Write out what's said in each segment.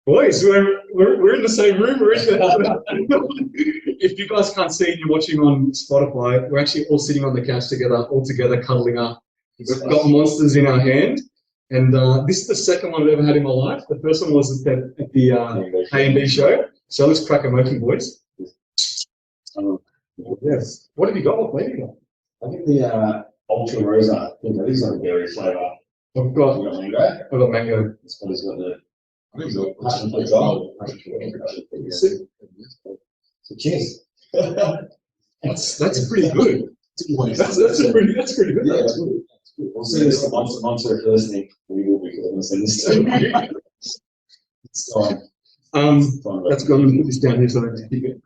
Boys, we're in the same room. We're in the If you guys can't see and you're watching on Spotify, we're actually all sitting on the couch together, all together, cuddling up. We've got monsters in our hand. And this is the second one I've ever had in my life. The first one was at the A&B show. So let's crack a monkey, boys. Yes. What have you got? What flavor you got? I think the Ultra Rosa. I think that is like a berry flavour. I've got mango. I've got mango. This one has got the. I think so. Passion fruit gold. So cheers. That's pretty good. That's pretty good. Yeah, that's good. We'll see this once if you're listening. We will be going to send this to It's fine. Let's go and put this down here so I don't keep it.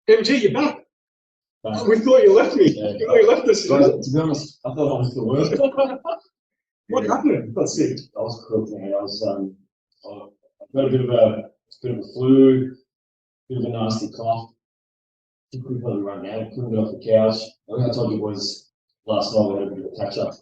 MG, you're back. We thought you left me. Yeah. We thought you left us. To be honest, I thought I was the worst. What happened? That's sick. I was cooked, man. I've got a bit of a flu, bit of a nasty cough. I think we probably run out. Couldn't get off the couch. I think I told you was last night we had a bit of a catch up.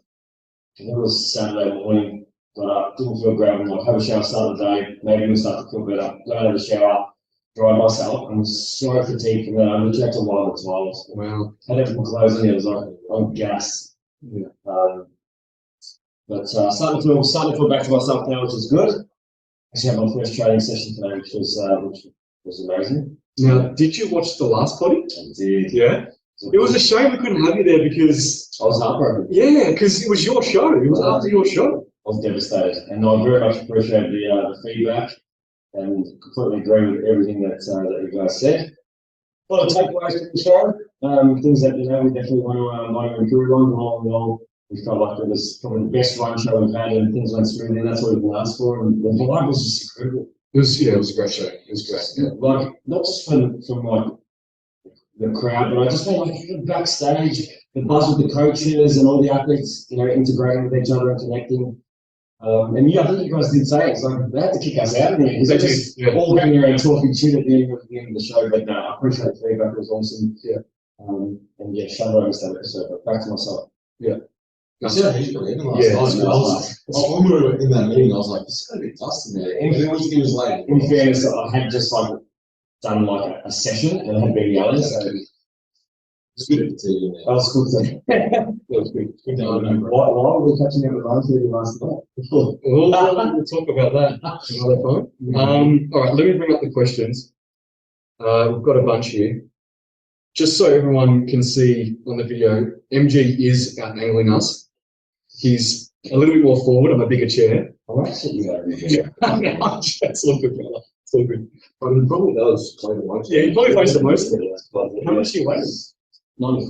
And it was Saturday morning. Got up, didn't feel great. I'm like, have a shower, start the day. Maybe we'll start to feel better. Go out of the shower, dry myself. I'm so fatigued from that. I literally had to lie on the tiles. Wow. Had everything closed in. It was like on gas. Yeah. But starting to feel back to myself now, which is good. Actually, had my first training session today, which was amazing. Now, did you watch the last potty? I did. Yeah. It was a shame we couldn't have you there because I was heartbroken. yeah, because it was your show. It was after your show. I was devastated, and I very much appreciate the feedback, and completely agree with everything that you guys said. A lot of takeaways from the show, things that we definitely want to improve on. All in all, we felt like it was probably the best run show we've had, and things went smoothly. And that's what we've asked for, and the vibe was just incredible. It was a great show. It was great. Yeah. Like not just from like the crowd, but I just felt like backstage, the buzz with the coaches and all the athletes, integrating with each other and connecting. And yeah, I think you guys did say it. It's like they had to kick us out of there because they just all hanging around talking shit at the end of the show. But no, I appreciate the feedback. It was awesome. Yeah. And yeah, shout out to that episode. But back to myself. Yeah. I said I hated it even last night. When we were in that meeting, I was like, this is going to be dust in there. It was late. In fairness, I had just done a session and I had been yelling. So it's good to see you there. that was good. That was good. Why were we catching up at 9:30 last night? We'll talk about that another time. All right, let me bring up the questions. We've got a bunch here. Just so everyone can see on the video, MG is out angling us. He's a little bit more forward on a bigger chair. I like sitting there. That's all good, brother. It's all good. But he probably does play the most. Yeah, he probably plays the most of it. How much do you weigh? 95.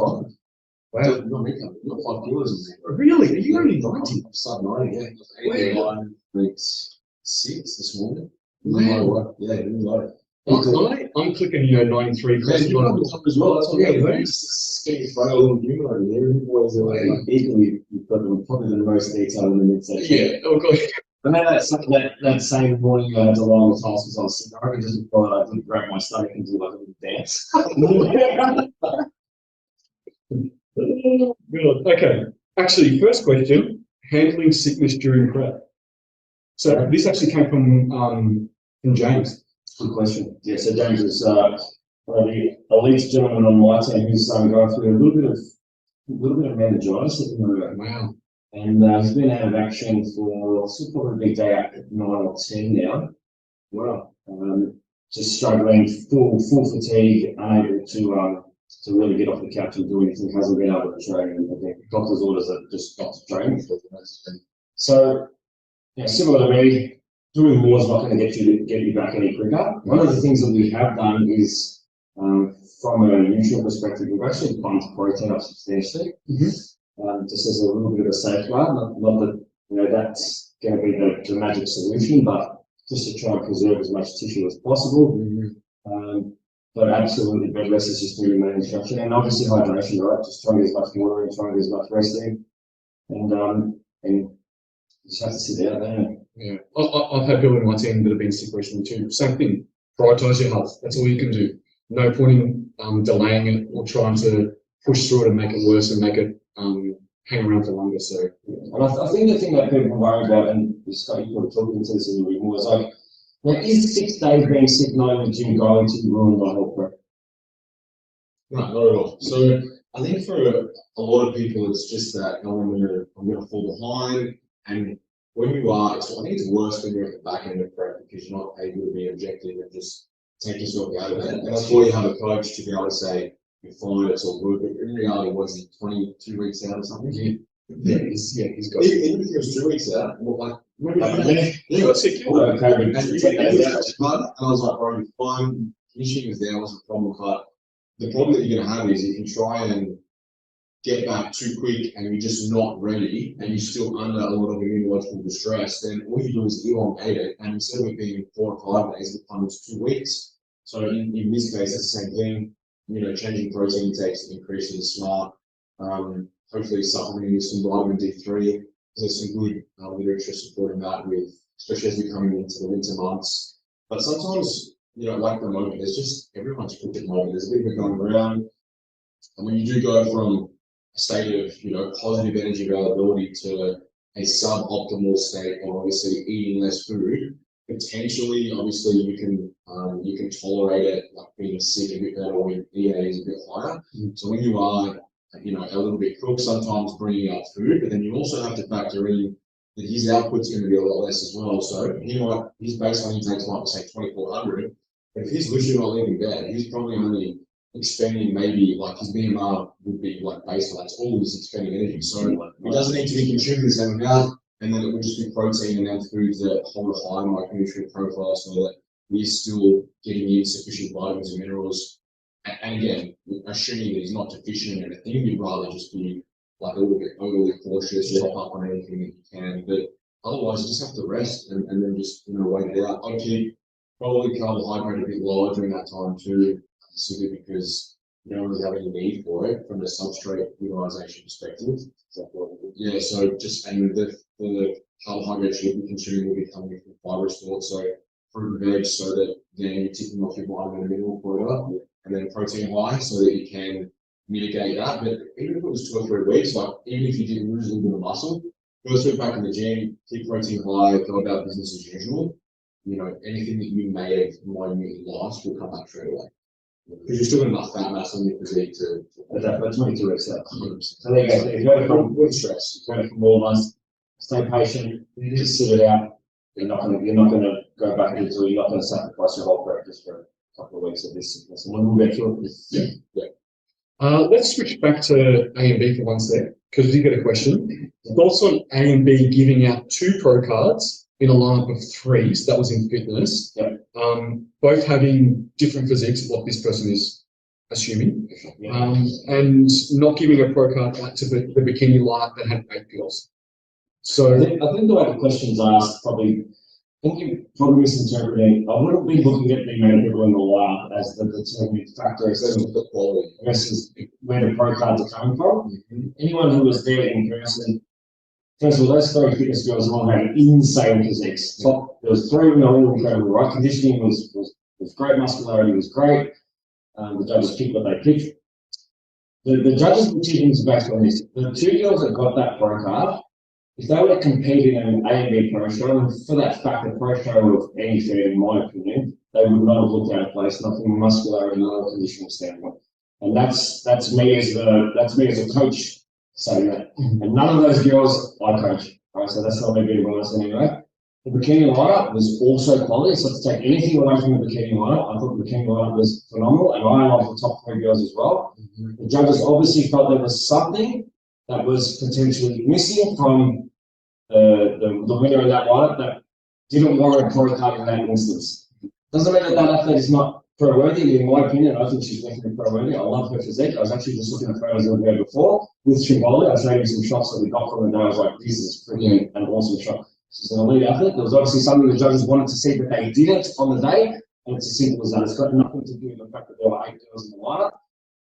Wow. Not 5 kilos in there. Really? Are you only 90? I'm sub 90, yeah. 89, 6 this morning. Wow. Yeah, really low. I'm clicking, 93. Yeah, you probably top as well. That's what I'm getting frail little human over there. Boys are Equally, you've got probably the most detail in the midsection. Yeah, oh god. But then that same morning I had to lie on the tiles because I was sitting. I reckon just before that I did grab my stomach and do like a little dance. Good. Okay. Actually, first question: handling sickness during prep. So this actually came from James. Good question. Yeah, so James is one of the elite gentlemen on my team who's going through a little bit of meningitis at the moment. Wow. And he's been out of action for still probably day at 9 or 10 now. Wow. Just struggling, full fatigue, unable to really get off the couch and do anything, hasn't been able to train. And again, doctor's orders are just not to train. So, similar to me, doing more is not going to get you back any quicker. One of the things that we have done is, from a nutrient perspective, we've actually bumped protein up substantially. Just as a little bit of a safeguard, not that that's going to be the magic solution, but just to try and preserve as much tissue as possible. But absolutely, bed rest is just really main instruction, and obviously hydration, right? Just trying to get as much water in, trying to get as much rest in, and just have to sit out there. Yeah, I've had people in my team that have been sick recently too. Same thing. Prioritize your health. That's all you can do. No point in delaying it or trying to push through it and make it worse and make it hang around for longer. So, and I think the thing that people worry about, and Scott, you probably talking to this in the room, was like, now, is 6 days being sick not in the gym going to ruin my whole prep? No, not at all. So I think for a lot of people, it's just that I'm gonna fall behind. And when you are, I think it's worse when you're at the back end of prep because you're not able to be objective and just take yourself out of it. And that's why you have a coach to be able to say, you're fine, it's all good. But in reality, was he 22 weeks out or something? yeah, he's got Even if he was 2 weeks out, well, like, he got sick. and I was like, bro, you're fine. Conditioning was there, wasn't a problem. But the problem that you're going to have is if you try and get back too quick and you're just not ready and you're still under a lot of immunological distress, then all you do is elongate it. And instead of it being 4 or 5 days, it becomes 2 weeks. So in this case, it's the same thing. You know, changing protein intakes, increasing smart, hopefully supplementing with some vitamin D3. There's some good literature supporting that, with especially as we're coming into the winter months. But sometimes, you know, like the moment, there's just everyone's cooked at the moment. There's a bit of it going around, and when you do go from a state of, you know, positive energy availability to a suboptimal state of obviously eating less food, potentially, obviously, you can tolerate it, like being sick a bit better when EA is a bit higher. So when you are, you know, a little bit cooked, sometimes bringing up food, but then you also have to factor in that his output's going to be a lot less as well. So his baseline intakes might be say 2,400, but if he's literally not leaving bed, he's probably only expending maybe like his BMR would be like baseline. That's all he's expending energy. So he doesn't need to be consuming the same amount, and then it would just be protein and then foods that hold a high micronutrient profile so that we're still getting in sufficient vitamins and minerals. And again, assuming that he's not deficient in anything, you'd rather just be like a little bit overly cautious, top up on anything that you can. But otherwise, you just have to rest and then just, you know, wait it out. I'd keep probably carbohydrate a bit lower during that time too, simply because you don't really have any need for it from a substrate utilization perspective. Yeah, so just, and the carbohydrates you'll be consuming will be coming from fiber source, so fruit and veg, so that then you're ticking off your vitamin and mineral quota, and then protein high, so that you can mitigate that. But even if it was 2 or 3 weeks, like even if you did lose a little bit of muscle, first week back in the gym, keep protein high, go about business as usual. You know, anything that you may have minutely lost will come back straight away. Because you're still got enough fat mass on your physique to that 22 weeks out. So there you go. So if you're from stress, you're from all months, stay patient, just sit it out. You're not gonna go back into, you're not gonna sacrifice your whole practice for a couple of weeks of this sickness. And when we'll get through it, let's switch back to A and B for one sec, because we did get a question. Thoughts on A and B giving out 2 pro cards in a lineup of 3, so that was in fitness. Yep. Both having different physiques of what this person is assuming, and not giving a pro card out to the bikini light that had 8 girls. So I think the way the question's asked, I think you're probably misinterpreting. I wouldn't be looking at the amount of people in the lab as the determining factor versus where the pro cards are coming from. Anyone who was there in person, first of all, those 3 fitness girls all had insane physiques. There was 3 of them all incredible, right? Conditioning was great, muscularity was great. The judges picked what they picked. The judges' decisions based on this. The 2 girls that got that pro card, if they were competing in an A and B pro show, and for that fact, a pro show of any food, in my opinion, they would not have looked out of place, not from a muscularity or conditioning standpoint. And that's me as a coach saying that. And none of those girls I coach, right? So that's not me being honest anyway. The bikini lineup was also quality, so to take anything away from the bikini lineup, I thought the bikini lineup was phenomenal, and I love the top 3 girls as well. The judges obviously felt there was something that was potentially missing from the winner of that lineup that didn't warrant a pro card in that instance. Doesn't mean that athlete is not pro-worthy. In my opinion, I think she's definitely pro-worthy. I love her physique. I was actually just looking at photos of her before with Trimboli. I showed you some shots that we got from her, and I was like, this is freaking an awesome shot. She's an elite athlete. There was obviously something the judges wanted to see that they didn't on the day, and it's as simple as that. It's got nothing to do with the fact that there were 8 girls in the lineup.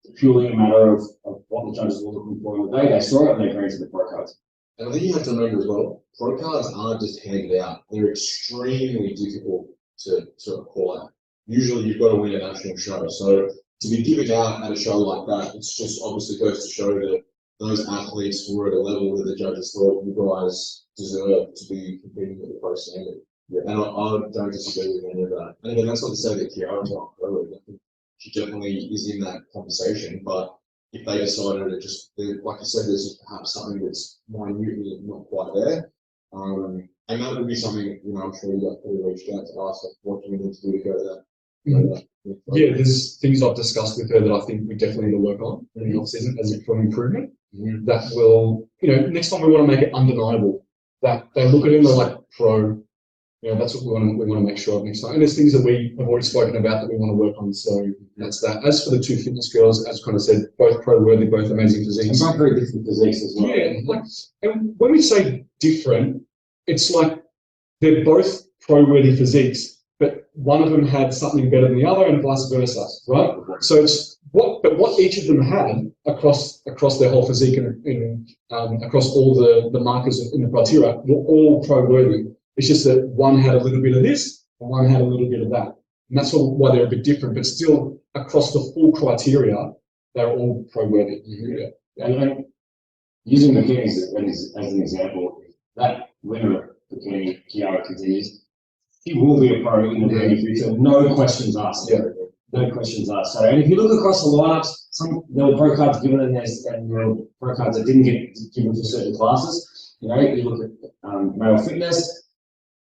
It's purely a matter of what the judges were looking for on the day. They saw it and they granted the pro cards. and I think you have to remember as well, pro cards aren't just handed out. They're extremely difficult to acquire. Usually you've got to win a national show. So to be given out at a show like that, it's just obviously goes to show that those athletes were at a level that the judges thought you guys deserve to be competing at the pro standard. Yeah. And I don't disagree with any of that. And again, that's not to say that Kiara's not early. I think she definitely is in that conversation, but if they decided to just, like I said, there's perhaps something that's minutely not quite there. And that would be something, I'm sure you guys probably reached out to us, like, what do we need to do to go that? Yeah, there's things I've discussed with her that I think we definitely need to work on in the off-season as a improvement. That will, next time we want to make it undeniable, that they look at it and they're like, pro, that's what we want to make sure of next time. And there's things that we have already spoken about that we want to work on. So that's that. As for the two fitness girls, as kind of said, both pro-worthy, both amazing physiques. And both very different physiques as well. Yeah, and when we say different, it's like they're both pro-worthy physiques, but one of them had something better than the other, and vice versa, right? So it's what each of them had across their whole physique and across all the markers in the criteria were all pro-worthy. It's just that one had a little bit of this and one had a little bit of that. And that's why they're a bit different, but still across the full criteria, they're all pro-worthy. And using bikini as an example, that winner of bikini, Kiara continues, he will be a pro in the very future. No questions asked. No questions asked. So, and if you look across the lineups, there were pro cards given and there were pro cards that didn't get given for certain classes. You look at male fitness.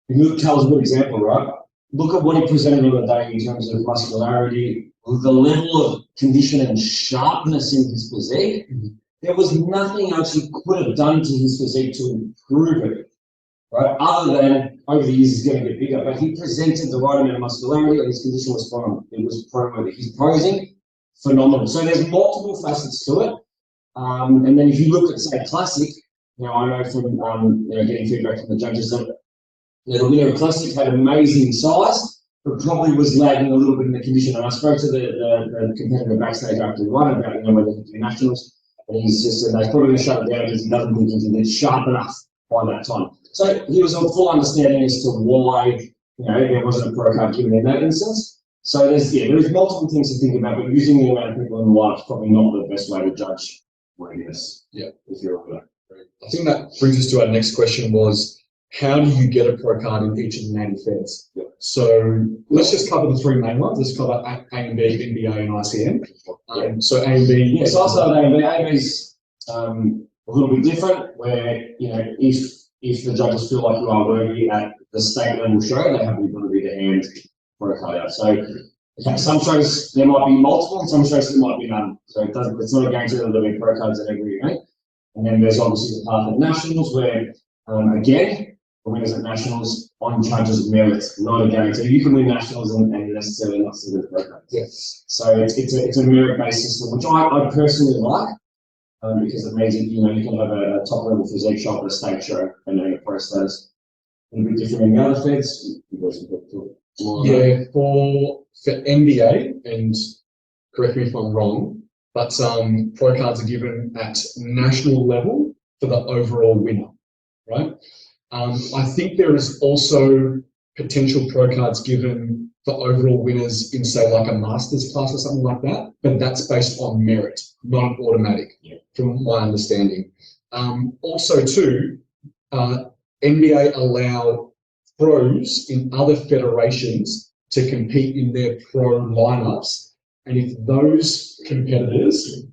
If you look at Cal's a good example, right? Look at what he presented on the day in terms of muscularity, the level of condition and sharpness in his physique. There was nothing else he could have done to his physique to improve it, right? Other than over the years he's getting a bit bigger, but he presented the right amount of muscularity and his condition was fine. It was pro-worthy. His posing, phenomenal. So there's multiple facets to it. And then if you look at, say, Classic, I know from getting feedback from the judges that the winner of Classic had amazing size, but probably was lagging a little bit in the condition. And I spoke to the competitor backstage after the run about whether he could do nationals, and he's just said they're probably going to shut it down because he doesn't think he's been sharp enough by that time. So he was on full understanding as to why there wasn't a pro card given in that instance. So there's multiple things to think about, but using the amount of people in the lineup is probably not the best way to judge worthiness. Yeah, if you're over that. I think that brings us to our next question was, how do you get a pro card in each of the 90 feds? So let's just cover the three main ones. Let's cover A and B, NBA, and ICN. So A and B. So I'll start with A and B. A and B's a little bit different, where if the judges feel like you are worthy at the state level show, they have the ability to hand pro card out. So some shows there might be multiple, and some shows there might be none. So it's not a guarantee that there'll be pro cards at every event. And then there's obviously the path of nationals, where again, the winners at nationals on judges' merit, not a guarantee. You can win nationals and necessarily not see the pro cards. Yes. So it's a merit-based system, which I personally like, because it means that you can have a top-level physique show at a state show and then a pro status. A bit different in the other feds. Yeah, for NBA, and correct me if I'm wrong, but pro cards are given at national level for the overall winner, right? I think there is also potential pro cards given for overall winners in, say, like a master's class or something like that, but that's based on merit, not an automatic, from my understanding. Also, too, NBA allow pros in other federations to compete in their pro lineups, and if those competitors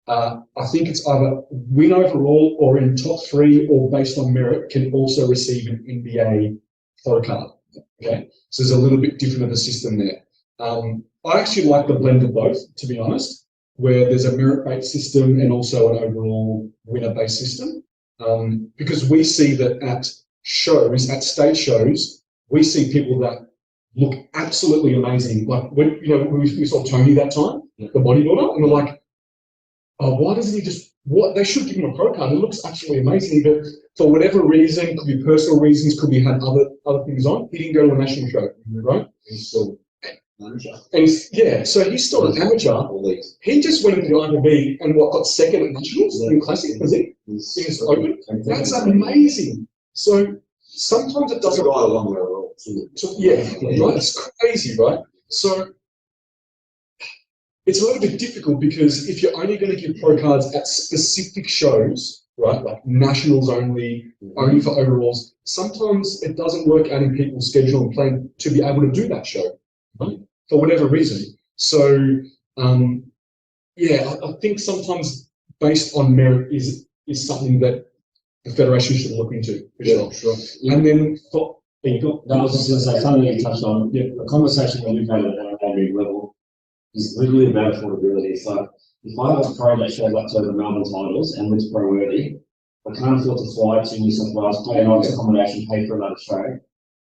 I think it's either win overall or in top three or based on merit can also receive an NBA pro card. Okay, so there's a little bit different of a system there. I actually like the blend of both, to be honest, where there's a merit-based system and also an overall winner-based system, because we see that at shows, at stage shows, we see people that look absolutely amazing. Like when we saw Tony that time, the bodybuilder, and we're like, oh, why doesn't he just, they should give him a pro card. It looks actually amazing, but for whatever reason, could be personal reasons, could be had other things on, he didn't go to a national show, right? He's still amateur. And so he's still an amateur. He just went into the IMB and got second at nationals in classic physique. He's open. That's amazing. So sometimes it doesn't go along very well. Yeah, right? It's crazy, right? So it's a little bit difficult because if you're only going to give pro cards at specific shows, right, like nationals only, only for overalls, sometimes it doesn't work out in people's schedule and plan to be able to do that show, right, for whatever reason. So, yeah, I think sometimes based on merit is something that the federation should look into. Sure. And then for, I was just going to say something you touched on. Yeah, the conversation that we've had at an AV level is literally about affordability. So if I have a pro that shows up to the Melbourne titles and looks pro worthy, I can't afford to fly to New South Wales, pay an office accommodation, pay for another show.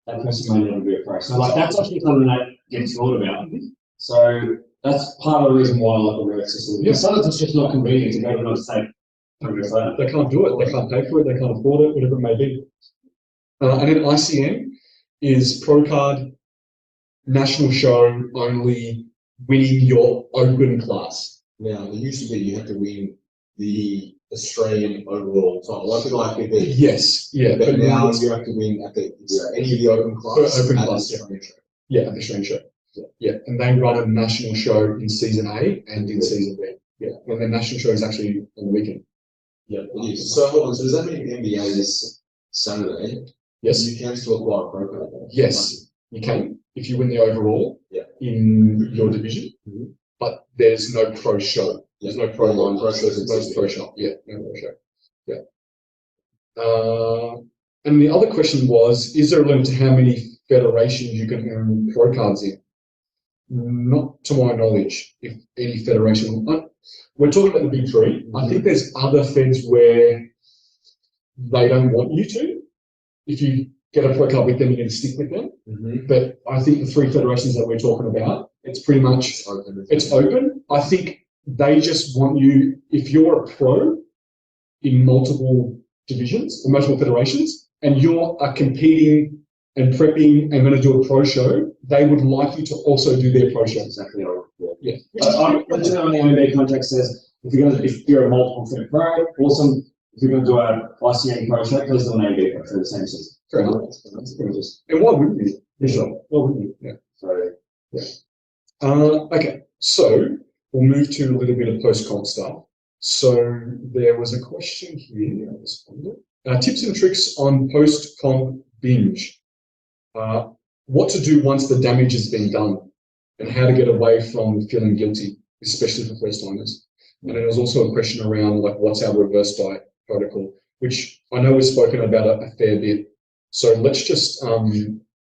That person may never be a pro. So like that's actually something that gets thought about. So that's part of the reason why I like the merit system. Because sometimes it's just not convenient to go to another state. They can't do it, they can't pay for it, they can't afford it, whatever it may be. And then ICM is pro card, national show only, winning your open class. Now, it used to be you had to win the Australian overall title, like the IPB. Yes, yeah. But now you have to win at any of the open class. Open class, yeah. At the Australian show. Yeah, and they run a national show in season A and in season B. Yeah, and the national show is actually on the weekend. Yeah, it is. So hold on, so does that mean NBA this Saturday? Yes. You can still acquire a pro card? Yes, you can. If you win the overall in your division, but there's no pro show. There's no pro line. Pro show. Yeah, no pro show. Yeah. And the other question was, is there a limit to how many federations you can earn pro cards in? Not to my knowledge, if any federation. We're talking about the big three. I think there's other feds where they don't want you to. If you get a pro card with them, you're going to stick with them. But I think the three federations that we're talking about, it's pretty much it's open. I think they just want you, if you're a pro in multiple divisions or multiple federations, and you're competing and prepping and going to do a pro show, they would like you to also do their pro show. Exactly. Yeah. On the MBA contract says if you're a multiple fed pro, awesome. If you're going to do an ICM pro show, please do an MBA pro for the same season. Fair enough. And why wouldn't you? For sure. Why wouldn't you? Yeah. So, yeah. Okay. So we'll move to a little bit of post-comp stuff. So there was a question here. I responded. Tips and tricks on post-comp binge. What to do once the damage has been done, and how to get away from feeling guilty, especially for first-timers. And then there was also a question around like what's our reverse diet protocol, which I know we've spoken about a fair bit. So let's just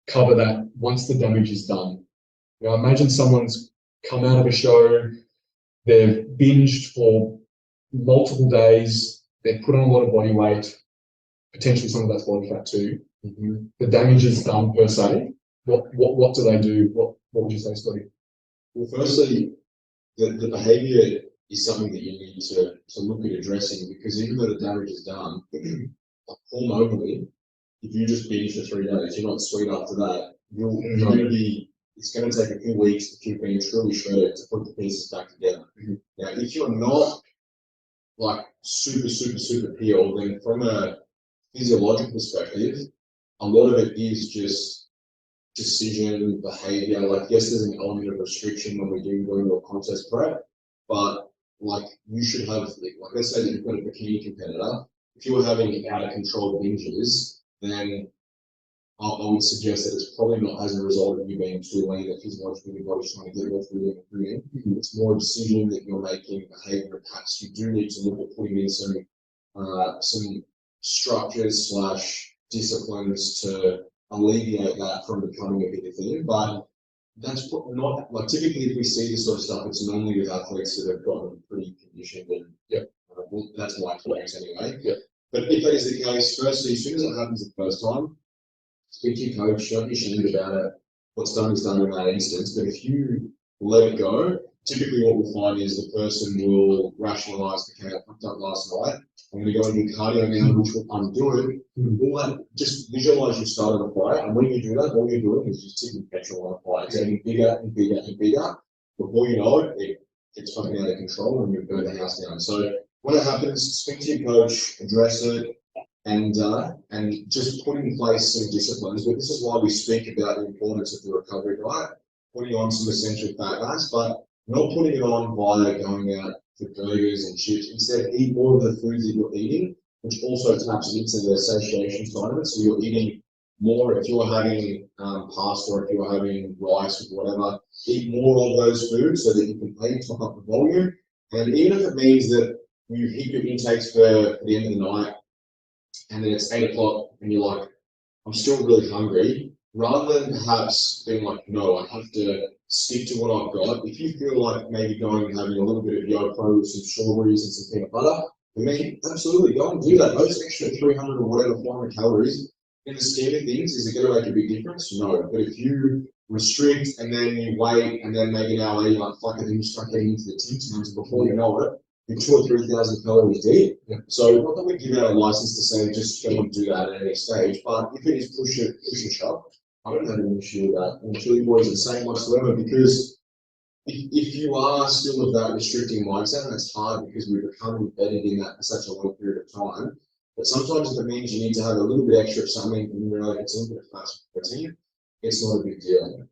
cover that once the damage is done. Now imagine someone's come out of a show, they've binged for multiple days, they've put on a lot of body weight, potentially some of that's body fat too. The damage is done per se. What do they do? What would you say, Scotty? Well, firstly, the behaviour is something that you need to look at addressing, because even though the damage is done, hormonally, if you just binge for 3 days, you're not sweet after that, you're going to be, it's going to take a few weeks to keep being truly shredded to put the pieces back together. Now, if you're not like super peeled, then from a physiological perspective, a lot of it is just decision, behavior. Like, yes, there's an element of restriction when we do go into a contest prep, but like you should have, like let's say that you've got a bikini competitor, if you were having out of control binges, then I would suggest that it's probably not as a result of you being too lean that physiologically your body's trying to get more food in. It's more a decision that you're making, behavior perhaps. You do need to look at putting in some structures / disciplines to alleviate that from becoming a bigger thing. But that's not like typically if we see this sort of stuff, it's normally with athletes that have gotten pretty conditioned and well, that's my experience anyway. But if that is the case, firstly, as soon as it happens the first time, speak to your coach, don't be ashamed about it. What's done is done in that instance. But if you let it go, typically what we'll find is the person will rationalize, okay, I fucked up last night, I'm going to go and do cardio now, which I'm doing. All that, just visualize you started a fight, and when you do that, all you're doing is just tipping petrol on a fight. It's getting bigger and bigger and bigger. Before you know it, it's fucking out of control and you burn the house down. So when it happens, speak to your coach, address it, and just put in place some disciplines. But this is why we speak about the importance of the recovery diet, putting on some essential fat mass. But Not putting it on via going out for burgers and chips. Instead, eat more of the foods that you're eating, which also taps into the satiation side of it. So you're eating more if you're having pasta or if you're having rice or whatever. Eat more of those foods so that you can top up the volume. And even if it means that you hit your intakes for the end of the night, and then it's 8 o'clock and you're like, I'm still really hungry, rather than perhaps being like, no, I have to stick to what I've got. If you feel like maybe going and having a little bit of YoPro with some strawberries and some peanut butter, I mean, absolutely go and do that. Those extra 300 or whatever 400 calories in the scheme of things, is it going to make a big difference? No. But if you restrict and then you wait and then maybe an hour later you're like, fuck it, then you start getting into the Tim's, before you know it, you're 2,000 or 3,000 calories deep. Yeah. So not that we give out a license to say just go and do that at any stage, but if it is push and shove, I don't have any issue with that. And Chili Boys are the same whatsoever, because if you are still of that restricting mindset, and it's hard because we've become embedded in that for such a long period of time, but sometimes if it means you need to have a little bit extra of something and you're like, it's a little bit of fat protein, it's not a big deal.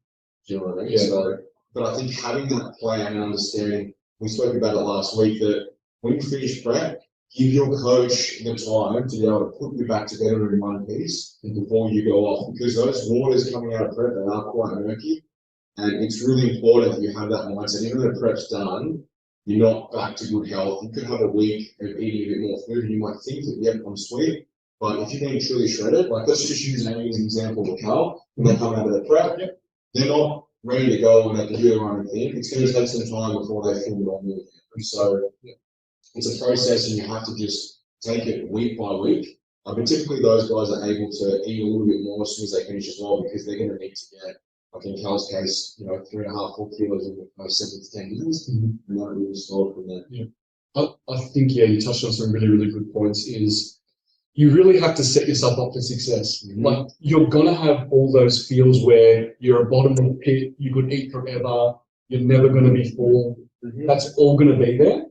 Do you know what I mean? Yeah. So, but I think having that plan and understanding, we spoke about it last week, that when you finish prep, give your coach the time to be able to put you back together in one piece before you go off, because those waters coming out of prep, they are quite murky, and it's really important that you have that mindset. Even though prep's done, you're not back to good health. You could have a week of eating a bit more food, and you might think that, yep, I'm sweet, but if you're being truly shredded, like let's just use Amy as an example with Carl, when they come out of the prep, they're not ready to go and they can do their own thing. It's going to take some time before they feel normal. And so it's a process, and you have to just take it week by week. But typically those guys are able to eat a little bit more as soon as they finish as well, because they're going to need to get, like in Cal's case, 3.5, 4 kilos in the first 7 to 10 years, and that really start from there. Yeah. I think, you touched on some really, really good points. Is you really have to set yourself up for success. Like, you're gonna have all those feels where you're at bottom of the pit, you could eat forever, you're never gonna be full. That's all gonna be there,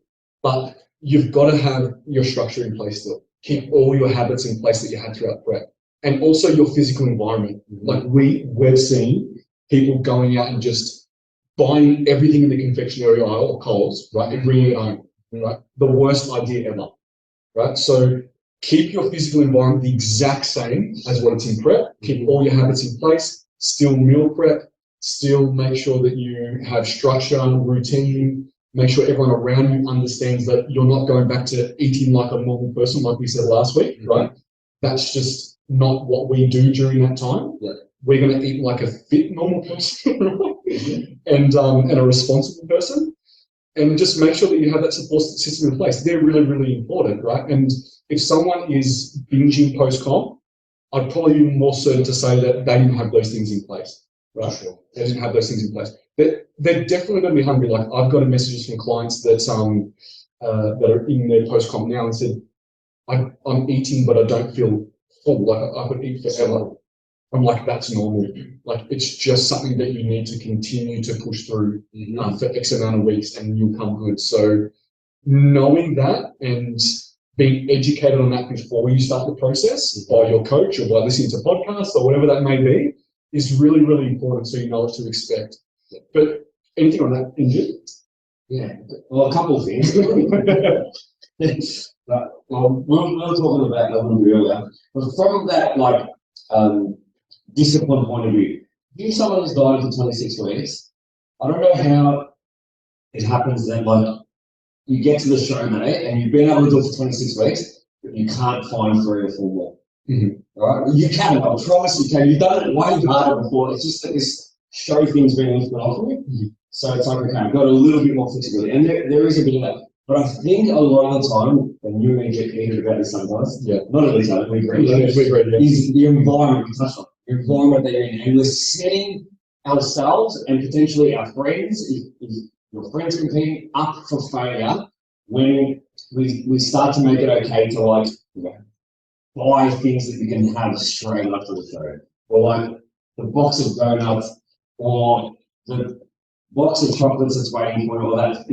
but you've got to have your structure in place still. Keep all your habits in place that you had throughout prep, and also your physical environment. Like we've seen people going out and just buying everything in the confectionery aisle or Coles, right, and bringing it home. Right, the worst idea ever. Right, so keep your physical environment the exact same as what it's in prep. Keep all your habits in place. Still meal prep. Still make sure that you have structure, routine. Make sure everyone around you understands that you're not going back to eating like a normal person, like we said last week, right? That's just not what we do during that time. Yeah. We're going to eat like a fit normal person, and a responsible person. And just make sure that you have that support system in place. They're really, really important, right? And if someone is binging post-comp, I'd probably be more certain to say that they didn't have those things in place, right? Sure. They didn't have those things in place. They're definitely going to be hungry. Like, I've got messages from clients that are in their post-comp now and said, I'm eating, but I don't feel full. Like, I could eat forever. I'm like, that's normal. Like, it's just something that you need to continue to push through for X amount of weeks, and you'll come good. So knowing that and being educated on that before you start the process by your coach or by listening to podcasts or whatever that may be is really, really important, so you know what to expect. But anything on that, Binge? Yeah, well, a couple of things. We were talking about a little bit earlier, but from that, discipline point of view, if someone has died for 26 weeks, I don't know how it happens that you get to the show day and you've been able to do it for 26 weeks, but you can't find 3 or 4 more. Right? You can, I promise you can. You've done it way harder before. It's just that this show thing's been lifted off of you. So it's like, okay, I've got a little bit more flexibility. And there is a bit of that. But I think a lot of the time, and you and me get heated about this sometimes, not at least we agree, is the environment you touched on. The environment that you're in. And we're setting ourselves and potentially our friends, if your friends competing, up for failure when we start to make it okay to buy things that you can have straight after the show. Or the box of donuts, or the box of chocolates that's waiting for you, or that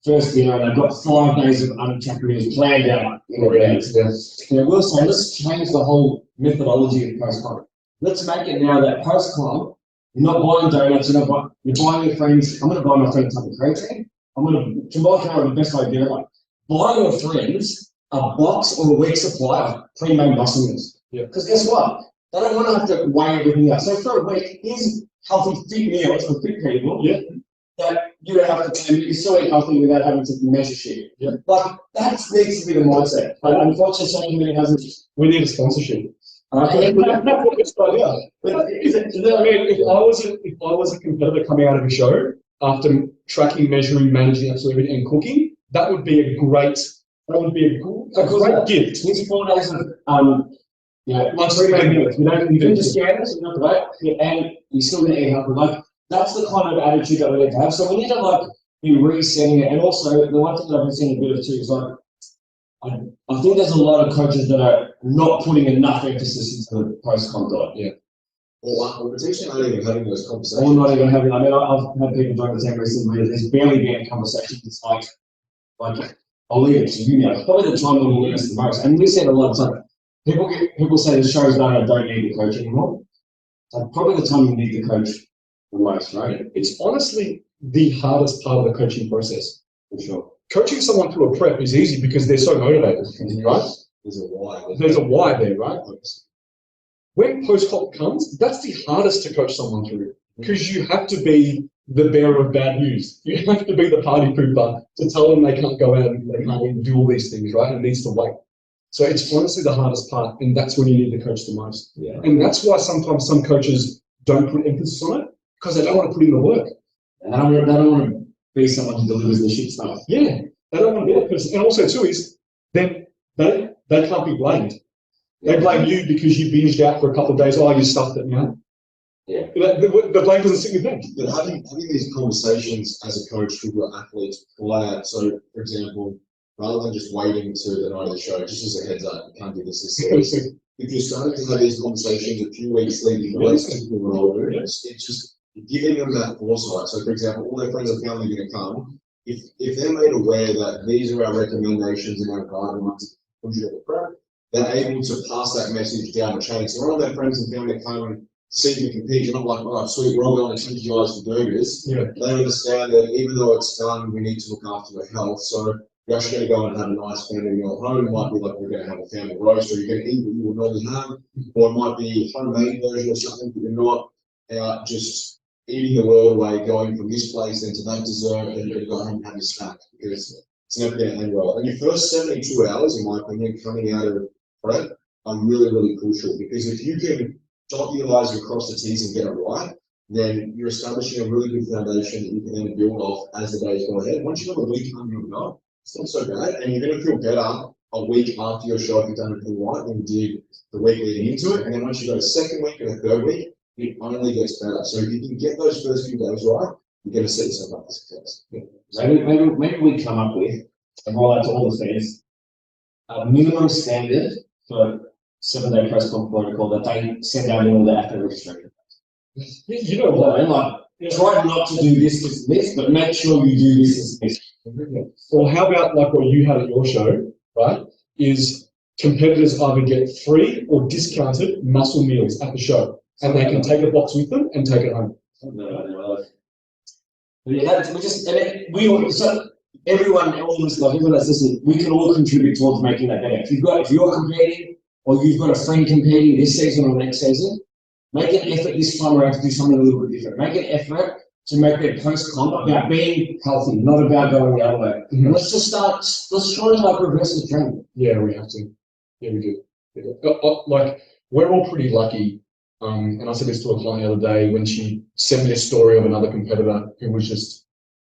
first dinner, and they've got 5 days of untracked meals planned out in advance. We'll say, let's change the whole methodology of post-comp. Let's make it now that post-comp, You're not buying donuts, you're buying your friends, I'm going to buy my friend a cup of protein. Trimboli came up with the best idea, like, buy your friends a box or a week supply of pre-made muscle meals. Yeah. Because guess what? They don't want to have to weigh everything out. So for a week, here's healthy fit meals for fit people. Yeah. That you don't have to, and you still eat healthy without having to measure shit. Yeah. Like, that needs to be the mindset. But unfortunately, so many hasn't. We need a sponsorship. Okay. Yeah. If I was a competitor coming out of a show after tracking, measuring, managing absolutely everything and cooking, that would be a great gift. Here's 4 days of lunch pre-made meals. You can just scan this, right? And you're still going to eat healthy. Like, that's the kind of attitude that we need to have. So we need to like be resetting it. And also the one thing that I've been seeing a bit of too is like, I think there's a lot of coaches that are not putting enough emphasis into the post-comp diet. Yeah. Or potentially not even having those conversations. Or not even having, I've had people join the team recently where there's barely been a conversation. It's like, I'll leave it to you now. Probably the time when we learn the most. And we said a lot of time, people say the show's done, I don't need the coach anymore. So probably the time you need the coach the most, right? It's honestly the hardest part of the coaching process. For sure. Coaching someone through a prep is easy because they're so motivated, right? There's a why. There's a why there, right? When post-comp comes, that's the hardest to coach someone through because you have to be the bearer of bad news. You have to be the party pooper to tell them they can't go out and they can't even do all these things, right? It needs to wait. So it's honestly the hardest part, and that's when you need the coach the most. Yeah. And that's why sometimes some coaches don't put emphasis on it because they don't want to put in the work. And they don't want to be someone who delivers the shit stuff. Yeah, they don't want to be that person. And also too is then they can't be blamed. They blame you because you binged out for a couple of days. Oh, you stuffed it, man. Yeah. The blame doesn't sit with them. But having these conversations as a coach with your athletes prior, so for example, rather than just waiting to the night of the show, just as a heads up, you can't do this. If you're starting to have these conversations a few weeks leading to it's just giving them that foresight. So for example, all their friends and family are going to come. If they're made aware that these are our recommendations and our guidelines for the prep, they're able to pass that message down the chain. So all of their friends and family come and see you compete. You're not like, oh, sweet, we're all going to take you guys for burgers. Yeah. They understand that even though it's done, we need to look after their health. So you're actually going to go and have a nice family meal at home. It might be like we're going to have a family roast, or you're going to eat what you would normally have, or it might be a homemade version of something, but you're not out just eating the world away, going from this place into that dessert, and you're going to go home and have your snack because it's never going to end well. And your first 72 hours, in my opinion, coming out of prep are really, really crucial because if you can dot the I's and cross the T's and get it right, then you're establishing a really good foundation that you can then build off as the days go ahead. Once you've got a week under your belt, it's not so bad, and you're going to feel better a week after your show if you've done everything right than you did the week leading into it. And then once you go a second week and a third week, it only gets better. So if you can get those first few days right, you're going to set yourself up for success. Yeah. Maybe we come up with and roll out to all the fans a minimum standard for 7-day post-comp protocol that they send out in all the athlete registration. You know what? I mean, like, try not to do this, but make sure you do this. Or how about like what you had at your show, right? Is competitors either get free or discounted muscle meals at the show, and they can take a box with them and take it home. Everyone that's listening, we can all contribute towards making that better. If you're competing, or you've got a friend competing this season or next season, make an effort this time around to do something a little bit different. Make an effort to make their post-comp about being healthy, not about going the other way. Mm-hmm. And let's try to like reverse the trend. Yeah, we have to. Yeah, we do. Like, we're all pretty lucky. And I said this to a client the other day when she sent me a story of another competitor who was just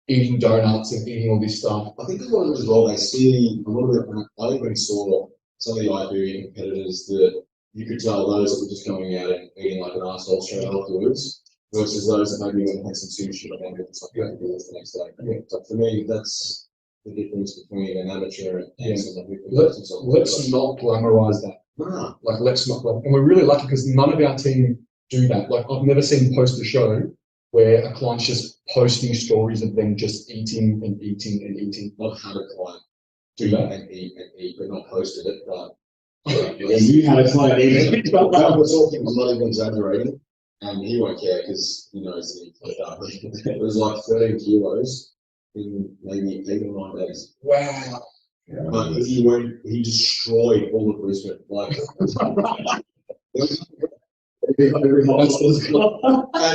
eating donuts and eating all this stuff. I think a lot of it as well, they see a lot of it. I even saw some of the Iberian competitors that you could tell those that were just going out and eating like an arsehole straight afterwards, versus those that maybe went and had some sushi and then did something like the next day. Yeah. So for me, that's the difference between an amateur and someone who can let's not glamorize that. No. Like, let's not. And we're really lucky because none of our team do that. Like, I've never seen post a show where a client's just posting stories of them just eating and eating and eating. I've had a client do that and eat, but not posted it. But you had a client eat it. I'm not even exaggerating. and he won't care because he knows that he played up. It was like 13 kilos in maybe 8 or 9 days. Wow. But he destroyed all the Brisbane. Like, and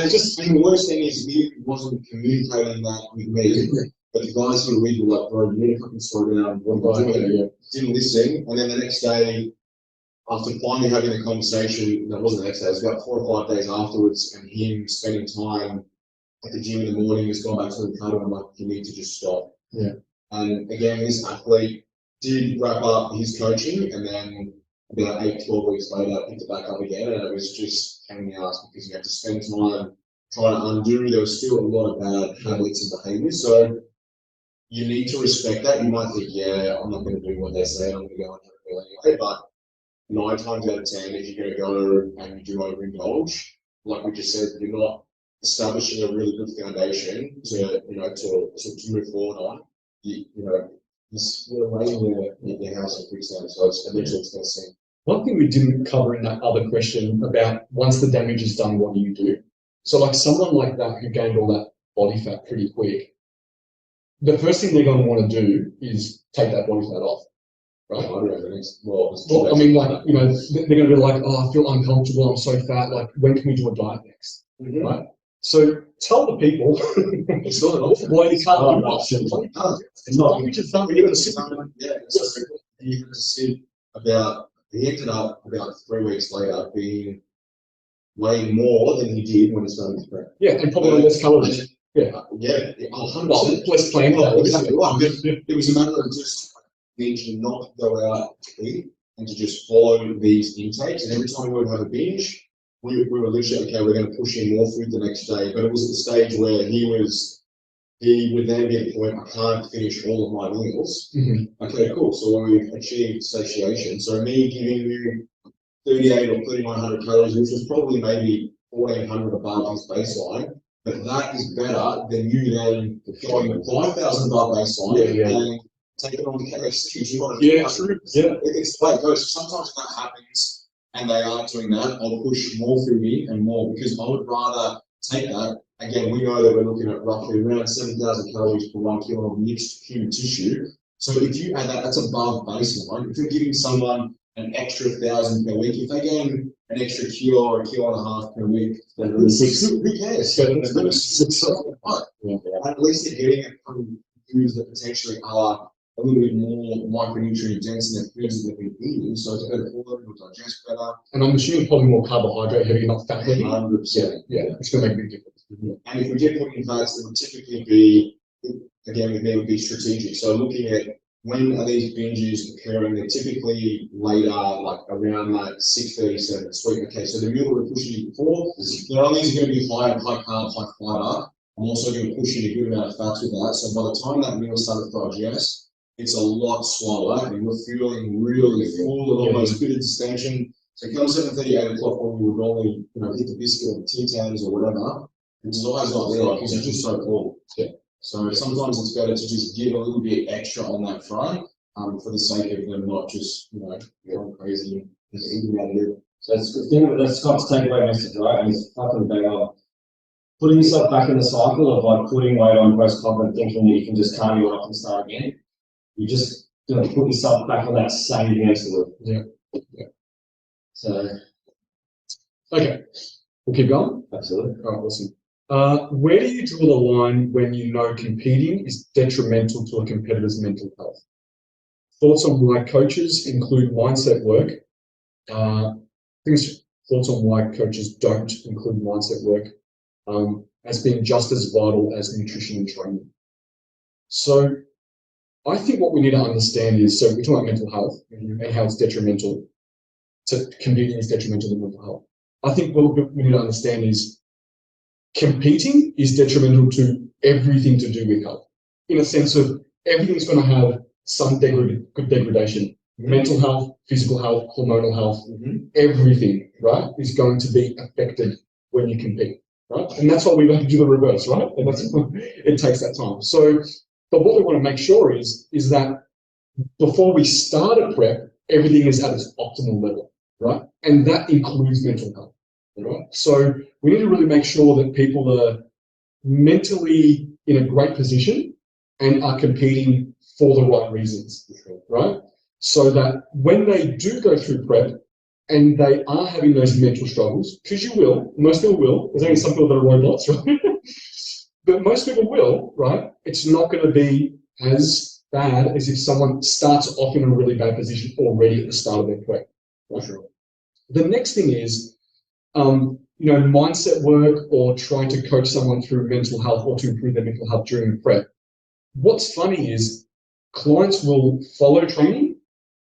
the worst thing is he wasn't communicating that with me. But the guys who were with were like, bro, you need to fucking slow down. What are you doing? Didn't listen. And then the next day, after finally having a conversation, that wasn't the next day, it was about 4 or 5 days afterwards, and him spending time at the gym in the morning, he's gone back to the cuddle, I'm like, you need to just stop. Yeah. And again, this athlete did wrap up his coaching, and then about 8-12 weeks later, picked it back up again, and it was just hanging the ass because you had to spend time trying to undo. There was still a lot of bad habits and behaviors. So you need to respect that. You might think, yeah, I'm not going to do what they say, I'm going to go and have a meal anyway. But 9 times out of 10, if you're going to go and you do overindulge, like we just said, you're not establishing a really good foundation to move forward on. You're laying your house in quicksand, so eventually it's going to sink. One thing we didn't cover in that other question about once the damage is done, what do you do? So like someone like that who gained all that body fat pretty quick, the first thing they're going to want to do is take that body fat off, right? I mean, like, you know, they're going to be like, oh, I feel uncomfortable, I'm so fat, like, when can we do a diet next, right? So tell the people, It's not an option. why you can't do an option. It's not. You just don't. You're going to sit. Yeah. So you're going to sit about. He ended up about 3 weeks later being weighing more than he did when he started his prep. Yeah, and probably less calories. Yeah. 100%. Less plant calories. Exactly right. It was a matter of just needing to not go out to eat and to just follow these intakes. And every time we would have a binge, we were literally, okay, we're going to push in more food the next day. But it was at the stage where he would then be at the point, I can't finish all of my meals. Mm-hmm. Okay, cool. So we've achieved satiation. So me giving you 38 or 3,900 calories, which was probably maybe 1,400 above his baseline, but that is better than you then going 5,000 above baseline and taking on the KFC. Yeah, true. Yeah. It's the way it goes. Sometimes when that happens and they are doing that, I'll push more food in and more because I would rather take that. Again, we know that we're looking at roughly around 7,000 calories per 1 kilo of mixed human tissue. So if you add that, that's above baseline. If you're giving someone an extra 1,000 per week, if they gain an extra kilo or a kilo and a half per week, then who cares? At least they're getting it from foods that potentially are a little bit more micronutrient dense than the foods that they've been eating, so it's better for them, it'll digest better. And I'm assuming probably more carbohydrate heavy, not fat heavy. 100%. Yeah, it's going to make a big difference. And if we did put in fats, it would typically be, again, with me, would be strategic. So looking at when are these binges occurring, they're typically later, like around that 6:37 sweet. Okay, so the meal that we're pushing in before, not only is it going to be high carb, high fiber, I'm also going to push in a good amount of fats with that. So by the time that meal starts to digest, it's a lot slower and we're feeling really full and almost good distension. So it comes 7:30, 8 o'clock when we would normally, hit the biscuit or the Tim Tams or whatever. The desire's not there because you're just so full. Yeah. So sometimes it's better to just give a little bit extra on that front for the sake of them not just, going crazy and eating out of it. So it's the thing that's Scott's takeaway message, right? And it's fucking about putting yourself back in the cycle of like putting weight on post-comp and thinking that you can just carry it off and start again. You're just going to put yourself back on that same hamster wheel. Yeah. So. Okay. We'll keep going? Absolutely. All right, awesome. Where do you draw the line when you know competing is detrimental to a competitor's mental health? Thoughts on why coaches include mindset work? Thoughts on why coaches don't include mindset work as being just as vital as nutrition and training. So I think what we need to understand is, so we're talking about mental health and how it's detrimental to competing is detrimental to mental health. I think what we need to understand is competing is detrimental to everything to do with health, in a sense of everything's going to have some good degradation. Mental health, physical health, hormonal health, everything, right, is going to be affected when you compete, right? And that's why we have to do the reverse, right? And that's it takes that time. So, but what we want to make sure is that before we start a prep, everything is at its optimal level, right? And that includes mental health. Right? So we need to really make sure that people are mentally in a great position and are competing for the right reasons, right? So that when they do go through prep and they are having those mental struggles, because you will, most people will, there's only some people that are robots, right? But most people will, right? It's not going to be as bad as if someone starts off in a really bad position already at the start of their prep. Right? Sure. The next thing is, mindset work or trying to coach someone through mental health or to improve their mental health during prep. What's funny is clients will follow training,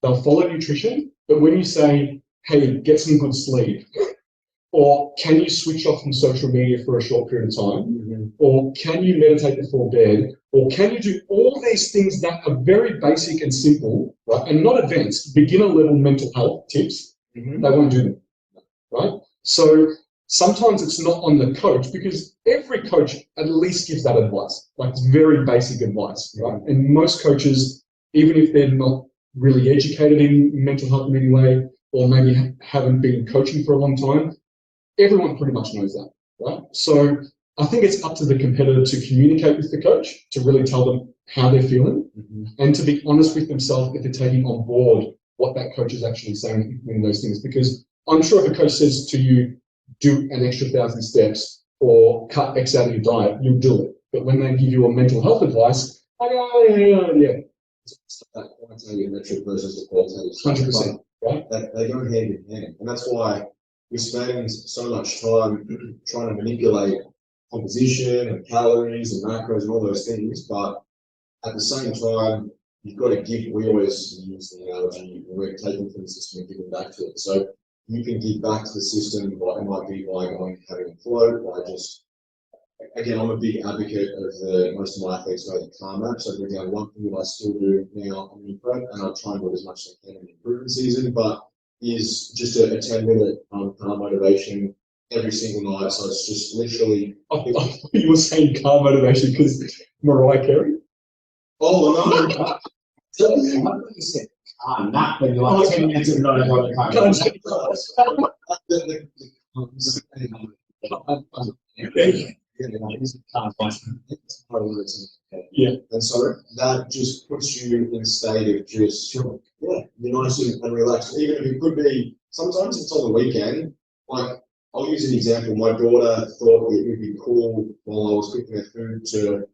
they'll follow nutrition, but when you say, hey, get some good sleep, or can you switch off from social media for a short period of time, or can you meditate before bed, or can you do all these things that are very basic and simple, right, and not advanced, beginner level mental health tips, they won't do them, right? So sometimes it's not on the coach because every coach at least gives that advice, like it's very basic advice, right? And most coaches, even if they're not really educated in mental health in any way, or maybe haven't been coaching for a long time, everyone pretty much knows that, right? So I think it's up to the competitor to communicate with the coach, to really tell them how they're feeling, and to be honest with themselves if they're taking on board what that coach is actually saying in those things. Because I'm sure if a coach says to you, do an extra 1,000 steps or cut X out of your diet, you'll do it. But when they give you a mental health advice, like, oh, yeah. It's that quantitative metric versus the qualitative. 100%. Right? They go hand in hand. And that's why we spend so much time trying to manipulate composition and calories and macros and all those things. But at the same time, you've got to give, we always use the analogy, we're taking from the system and giving back to it. So you can give back to the system, but it might be by going having a float, by just, again, I'm a big advocate of most of my athletes go to the calm map. So again, one thing that I still do now, I'm in prep, and I'll try and do it as much as I can in the improvement season, but is just a 10-minute calm motivation every single night. So it's just literally. I thought you were saying calm motivation because Mariah Carey. Oh no! So, I thought you said nap, but you're like 10 minutes of not about Yeah, and so that just puts you in a state of just, you're nice and relaxed. Even if it could be, sometimes it's on the weekend. Like, I'll use an example. My daughter thought it would be cool while I was cooking her food to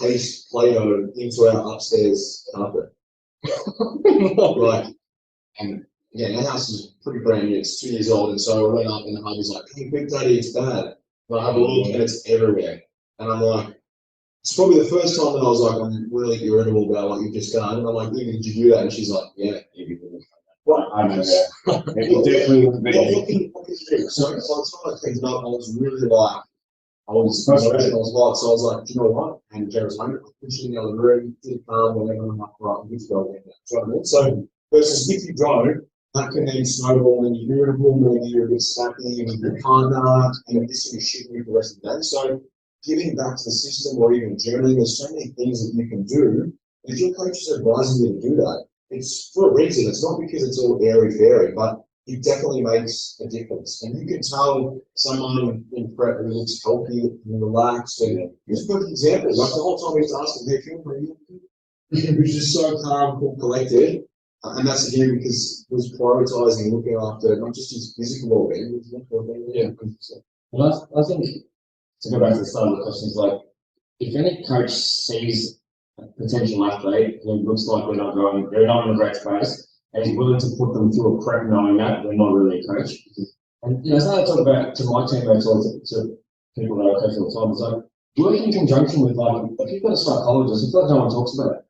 taste Play-Doh into our upstairs carpet. Right. And yeah, our house is pretty brand new. It's 2 years old. And so I went up and the hubby's like, hey, Big Daddy, it's bad. And I have a look and it's everywhere. And I'm like, it's probably the first time that I was like, I'm really irritable about what you've just done. And I'm like, did you do that? And she's like, yeah, you did. Right. I know that. It definitely would be. So it's one of the things that I was really like, I was like, so I was like, do you know what? And Jared was like, I'm pushing the other room, did calm, whatever, I'm like, right, I'm good to go again. Do you know what I mean? So versus if you don't, that can then snowball and you're irritable, maybe you're a bit snappy with your partner, and this is shitting you for the rest of the day. So giving back to the system or even journaling, there's so many things that you can do. If your coach is advising you to do that, it's for a reason. It's not because it's all airy-fairy, but it definitely makes a difference. And you can tell someone in prep who looks healthy and relaxed. And here's a perfect example. Like the whole time he was asking, hey, feel pretty good. He was just so calm, cool, collected. And that's again because he was prioritizing looking after not just his physical well-being, his mental well-being. Yeah. Well, I think to go back to the start of the question is like, if any coach sees a potential athlete who looks like they're not in a great space, and is willing to put them through a prep knowing that they're not really a coach. And something I talk about to my teammates or to people that I coach all the time is like, work in conjunction with, like, if you've got a psychologist, I feel like no one talks about it.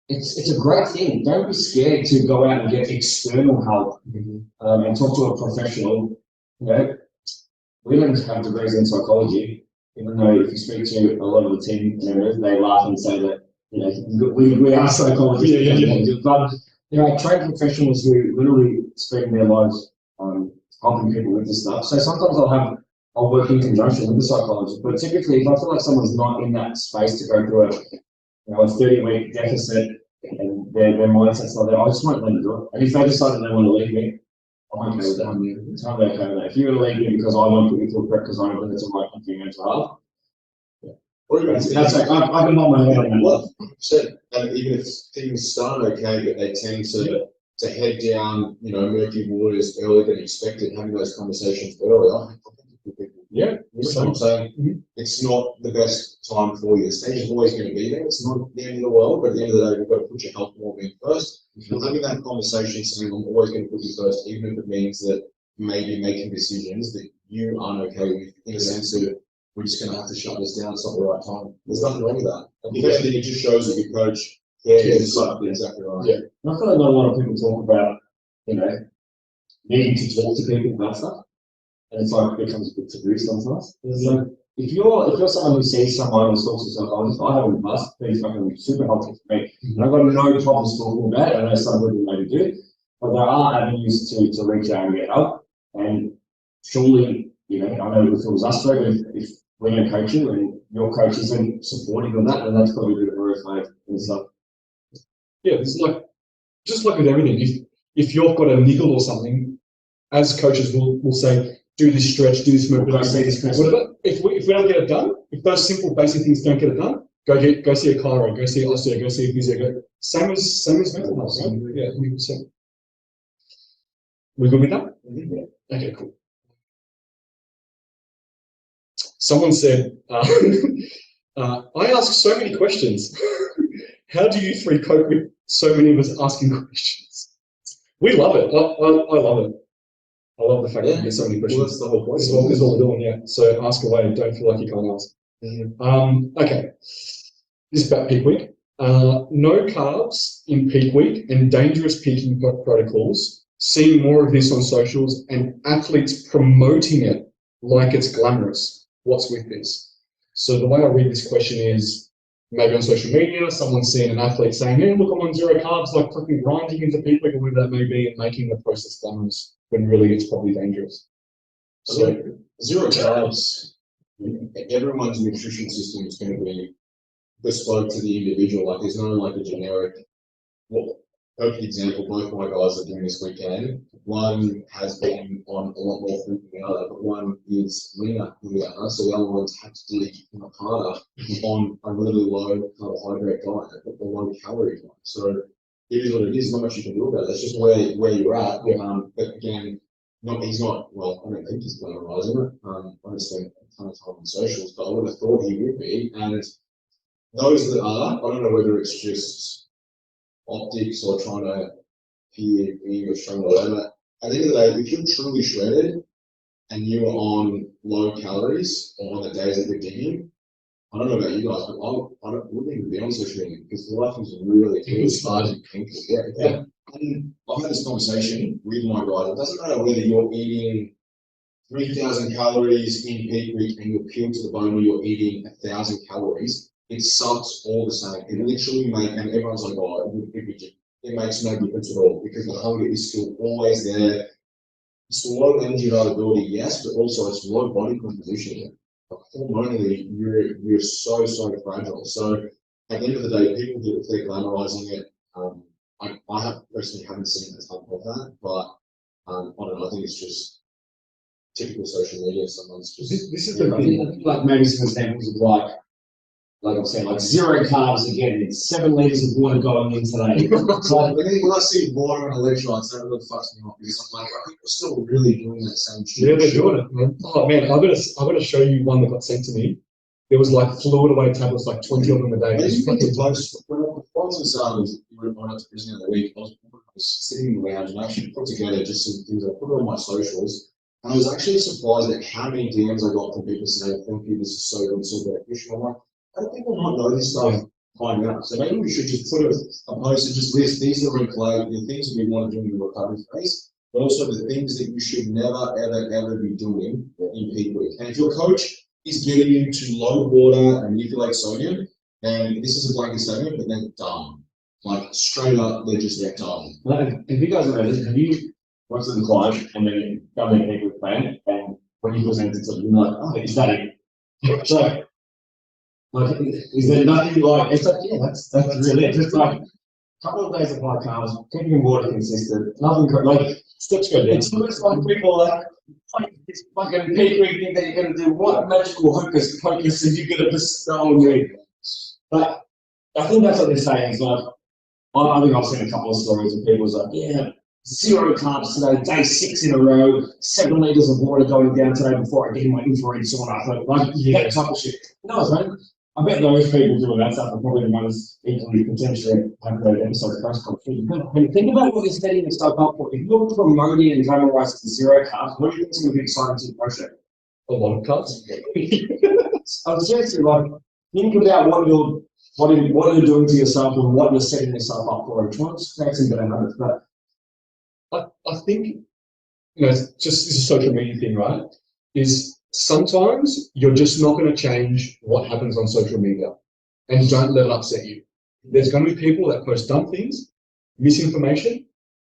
It's a great thing. Don't be scared to go out and get external help and talk to a professional. We don't have degrees in psychology, even though if you speak to a lot of the team members, they laugh and say that we are psychologists. But trained professionals who literally spend their lives helping people with this stuff. So sometimes I'll work in conjunction with the psychologist, but typically if I feel like someone's not in that space to go through a 30-week deficit and their mindset's not there, I just won't let them do it. And if they decide that they want to leave me, I'm okay with that. I'm okay with that. If you're going to leave me because I want to put you through prep because I know that's the right thing for your mental health, Or even that's like, I can hold my head on that. 100%. And even if things start okay, but they tend to head down, murky waters earlier than expected, having those conversations earlier. Yeah, that's what I'm saying. It's not the best time for you. Stage is always going to be there. It's not the end of the world, but at the end of the day, you've got to put your health and well-being first. And having that conversation saying, I'm always going to put you first, even if it means that maybe making decisions that you aren't okay with, in a sense of, we're just going to have to shut this down. It's not the right time. There's nothing wrong with that. If anything, it just shows that your coach cares. Exactly right. Yeah. And I feel like not a lot of people talk about, needing to talk to people about stuff. And it's like, it becomes a bit taboo sometimes. So if you're someone who sees someone or talks to someone, I have in the past, it's fucking super helpful for me. And I've got no problems talking about it. I know some people maybe do, but there are avenues to reach out and get help. And surely, I know if it was us three, but if we're going to coach you and your coach isn't supportive of that, then that's probably a bit of a red flag and stuff. Yeah, it's like, just like with everything, if you've got a niggle or something, as coaches will say, do this stretch, do this movement, whatever. If we don't get it done, if those simple basic things don't get it done, go see a chiro, go see an osteo, go see a physio. Same as mental health, right? Yeah, 100%. We good with that? Yeah. Okay, cool. Someone said, I ask so many questions. How do you three cope with so many of us asking questions? We love it. I love it. I love the fact that you get so many questions. Well, that's the whole point. This is what we're doing, yeah. So ask away. Don't feel like you can't ask. Okay. This is about peak week. No carbs in peak week and dangerous peaking protocols. Seeing more of this on socials and athletes promoting it like it's glamorous. What's with this? So the way I read this question is, maybe on social media, someone's seen an athlete saying, hey, look, I'm on zero carbs, like fucking grinding into peak week or whatever that may be, and making the process glamorous when really it's probably dangerous. So zero carbs, everyone's nutrition system is going to be bespoke to the individual. Like there's no like a generic. Perfect example, both my guys are doing this weekend. One has been on a lot more food than the other, but one is leaner than the other. So the other one's had to do harder on a really low carbohydrate diet, but a low calorie diet. So it is what it is. Not much you can do about it. That's just where you're at. But again, he's not. Well, I don't think he's glamorizing it. I don't spend a ton of time on socials, but I would have thought he would be. And those that are, I don't know whether it's just optics or trying to appear big or strong or whatever. At the end of the day, if you're truly shredded and you're on low calories or on the days that you're digging, I don't know about you guys, but I wouldn't even be on social media because life is really hard and painful. Yeah. And I've had this conversation with my guys. It doesn't matter whether you're eating 3,000 calories in peak week and you're peeled to the bone or you're eating 1,000 calories. It sucks all the same. It literally and everyone's like, oh, it makes no difference at all because the hunger is still always there. It's low energy availability, yes, but also it's low body composition. Like hormonally, you're so fragile. So at the end of the day, people that if they're glamorizing it, I have personally haven't seen a ton of that, but I don't know. I think it's just typical social media. Someone's just this is the thing. I think like maybe some examples of like I'm saying, like zero carbs again. It's 7 liters of water going in today. So when I see water and electrolytes, that really fucks me off because I'm like, I think we're still really doing that same shit. Yeah, they're doing it, man. Oh man, I gotta show you one that got sent to me. There was like fluid away tablets, like 20 of them a day. When Fonz we went out to prison the other week, I was sitting in the lounge and I actually put together just some things I put on my socials. And I was actually surprised at how many DMs I got from people saying, thank you, this is so good, so beneficial. I'm like, how do people not know this stuff by now? So maybe we should just put a post and just list these are in play, the things that we want to do in the recovery phase, but also the things that you should never, ever be doing in peak week. And if your coach is getting you to load water and manipulate sodium, then this is a blanket statement, but then dumb. Like straight up, they're just dumb. If you guys know this, have you worked with a client and then done their peak week plan, and when you presented something, you're like, oh, is that it? So, like, is there nothing like, it's like, yeah, that's really it. Just like a couple of days of high carbs, keeping your water consistent, nothing like Steps go down. It's almost like people are like this fucking people think that you're going to do what magical hocus pocus and you're going to bestow me. But I think that's what they're saying. It's like, I think I've seen a couple of stories of people's like, yeah, 0 carbs today, day 6 in a row, 7 litres of water going down today before I get in my infrared sauna. Like that type of shit. No, mate. I bet those people doing that stuff are probably the ones equally potentially having those episodes of crash culture. And think about what you're setting yourself up for. If you're promoting and glamorizing the 0 carbs, what do you think is going to be exciting to the project? A lot of carbs. I'm seriously like, think about what you're doing to yourself and what you're setting yourself up for. Try to create some better habits. But I think, it's just this is a social media thing, right? Is sometimes you're just not going to change what happens on social media, and don't let it upset you. There's going to be people that post dumb things, misinformation,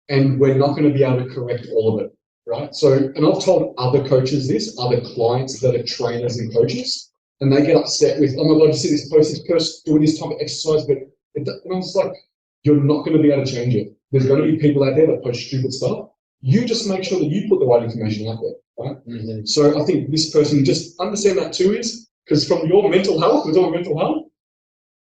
and we're not going to be able to correct all of it, right? So, and I've told other coaches this, other clients that are trainers and coaches, and they get upset with, oh my God, you see this post, this person doing this type of exercise, but and I'm just like, you're not going to be able to change it. There's going to be people out there that post stupid stuff. You just make sure that you put the right information out there, right? Mm-hmm. So I think this person, just understand that too, is because from your mental health, with all mental health,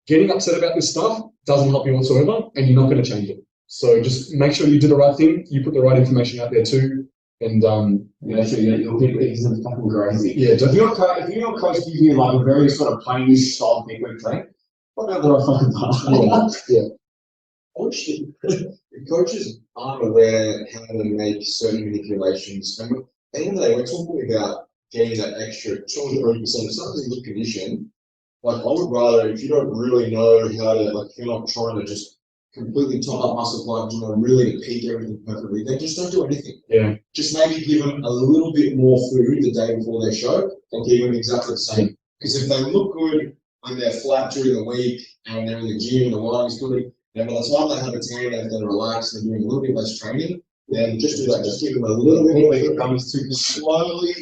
getting upset about this stuff doesn't help you whatsoever, and you're not going to change it. So just make sure you do the right thing, you put the right information out there too, and sure you'll get isn't fucking crazy. Yeah, if your coach gives you like a very sort of plainish style pickup train, what about the fucking part? Yeah. Coaches aren't aware how to make certain manipulations. And at the end of the day, we're talking about getting that extra 200%. If something's in good condition, like I would rather, if you don't really know how to, like if you're not trying to just completely top up muscle fibers, really to peak everything perfectly, then just don't do anything. Yeah. Just maybe give them a little bit more food the day before their show and give them exactly the same. Because if they look good when they're flat during the week and they're in the gym and the lighting's good, then by the time they have a tan and they're relaxed and doing a little bit less training, then just do that. Just give them a little bit more food. Slowly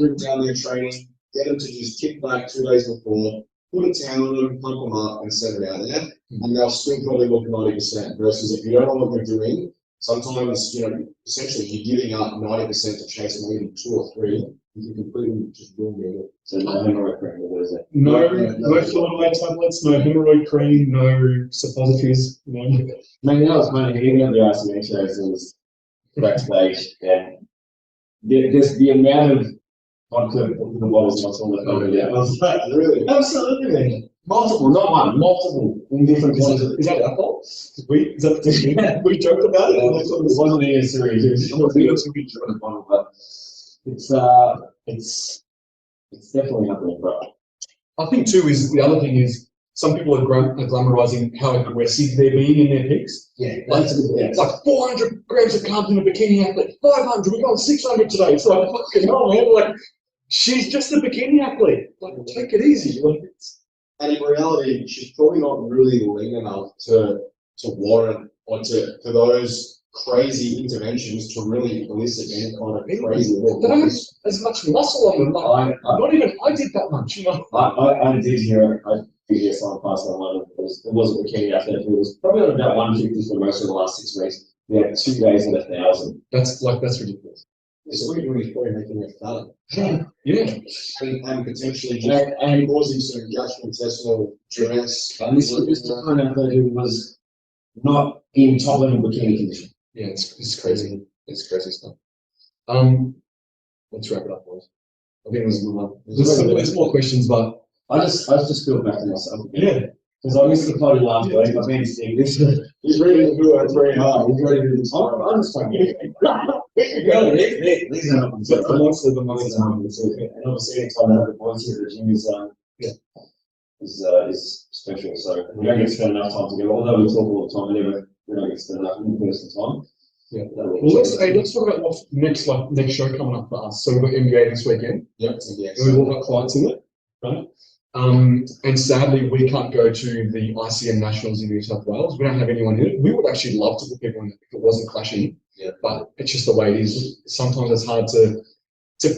bring down their training. Get them to just kick back 2 days before, put a towel on them, pump them up, and set it out there. And they'll still probably look 90%. Versus if you don't know what you're doing, sometimes, essentially you're giving up 90% to chase maybe 2 or 3. You can completely just ruin it. So no hemorrhoid cream, what is it? No fluid tablets, no hemorrhoid cream, no suppositories. No. Man, that was funny. Even at the RCA shows, it was backstage, and there's the amount of vodka in the bottles I saw that over there. I was like, really? Absolutely, man. Multiple, not one, multiple in different quantities. Is that our fault? We joked about it. It wasn't even serious. It was a bottle, but it's definitely happening, bro. I think too is the other thing is some people are glamorizing how aggressive they're being in their pics. Yeah, like 400 grams of carbs in a bikini athlete, 500, we're going 600 today. It's like, fucking hell, man. Like, she's just a bikini athlete. Like, take it easy. Like, and in reality, she's probably not really lean enough to warrant or for those crazy interventions to really elicit any kind of crazy look. They don't have as much muscle on them. Like, not even I did that much, I did hear a video on past online. It was a bikini athlete. It was probably on about 150 for most of the last 6 weeks. We had 2 days and 1,000. That's ridiculous. So what you're doing is probably making it fat. Yeah. And potentially just causing some gastrointestinal duress. And this was just a kind of athlete who was not in top level bikini condition. Yeah, it's crazy. It's crazy stuff. Let's wrap it up, boys. I think there's more questions, but I just feel back to myself. Yeah. Because I missed the party last week. I've been sick. He's ready to do it 3 hard. He's ready to do this. I'm just trying to get it. These are the monsters. And obviously, anytime I have the boys here at the gym is special. So we don't get to spend enough time together. Although we talk all the time, anyway, we don't get to spend enough in-person time. Yeah. Well, let's talk about what's next show coming up for us. So we've got NBA this weekend. Yep. And we've all got clients in it, right? And sadly, we can't go to the ICM Nationals in New South Wales. We don't have anyone in it. We would actually love to put people in it if it wasn't clashing. Yeah. But it's just the way it is. Sometimes it's hard to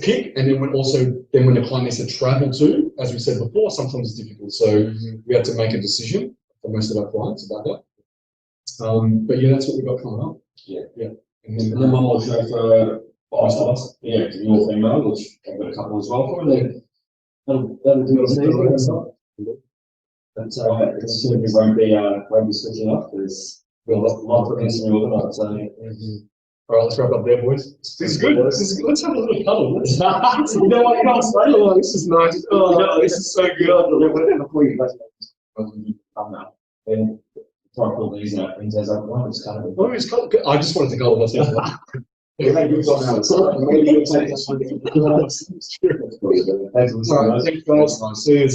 pick, and then when the client needs to travel to, as we said before, sometimes it's difficult. So we have to make a decision for most of our clients about that. But yeah, that's what we've got coming up. Yeah. Yeah. And then one more show for bystanders. Yeah, if you're female, which I've got a couple as well for, and then that'll do it easy. But it certainly won't be switching off. There's a lot of things to be organised. So, All right, let's wrap up there, boys. This is good. This is good. Let's have a little cuddle. You know what? You can't say. Oh, this is nice. Oh, this is so good. Before you guys come now, then try to pull these out and says, "I'm just kind of." Well, it's cuddle. I just wanted to cuddle myself. Maybe you've got now. Maybe you'll take this one. All right, thanks, guys. See you.